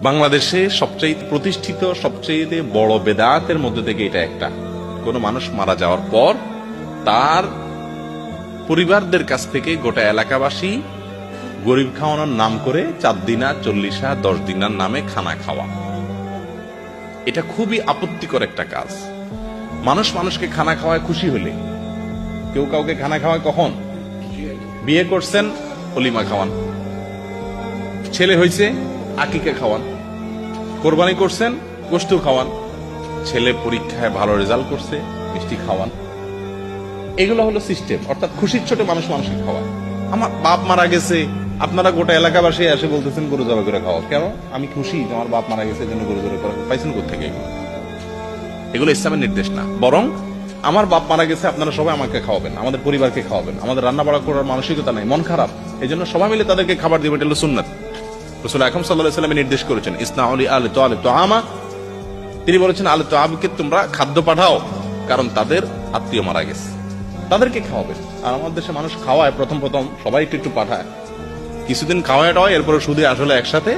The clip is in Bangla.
বাংলাদেশে সবচেয়ে প্রতিষ্ঠিত সবচেয়ে বড় বেদাতের মধ্যে থেকে এটা একটা। কোন মানুষ মারা যাওয়ার পর তার পরিবারদের কাছ থেকে গোটা এলাকাবাসী গরিব খাওয়ানোর নাম করে 4 দিনা 40 10 দিনার নামে খানা খাওয়া। এটা খুবই আপত্তিকর একটা কাজ। মানুষ মানুষকে খানা খাওয়ায় খুশি হলে, কেউ কাউকে খানা খাওয়ায় কখন? বিয়ে করছেন, অলিমা খাওয়ান। ছেলে হয়েছে, আকিকা খাওয়ান। কোরবানি করছেন, গোশত খাওয়ান। ছেলে পরীক্ষায় ভালো রেজাল্ট করছে, মিষ্টি খাওয়ান। এগুলো হলো সিস্টেম, অর্থাৎ খুশির ছোট মানুষ মানুষকে খাওয়ান। আমার বাপ মারা গেছে, আপনারা গোটা এলাকাবাসী এসে বলতেছেন গরু জবাই করে খাওয়া। কেন? আমি খুশি যে আমার বাপ মারা গেছে, জন্য গরু জবাই করা। পাইছেন কোথেকে এগুলো? এগুলো ইসলামের নির্দেশ না। বরং আমার বাপ মারা গেছে, আপনারা সবাই আমাকে খাওয়াবেন, আমাদের পরিবারকে খাওয়াবেন। আমাদের রান্না বাড়া করার মানসিকতা নাই, মন খারাপ, এই জন্য সবাই মিলে তাদেরকে খাবার দিবেন। এটা হলো সুন্নাত। রাসূল আকরাম সাল্লাল্লাহু আলাইহি ওয়াসাল্লাম নির্দেশ করেছেন, ইসনাউ লি আলি তালিব তুআমা। তিনি বলেছেন, আলি তাআবকে তোমরা খাদ্য পাঠাও, কারণ তাদের আত্মীয় মারা গেছে, তাদেরকে খাওয়াবেন। আর আমাদের দেশে মানুষ খাওয়ায়, প্রথম সবাই একটু একটু পাঠায়, কিছুদিন খাওয়ায়, এরপরে সুদে আসলে একসাথে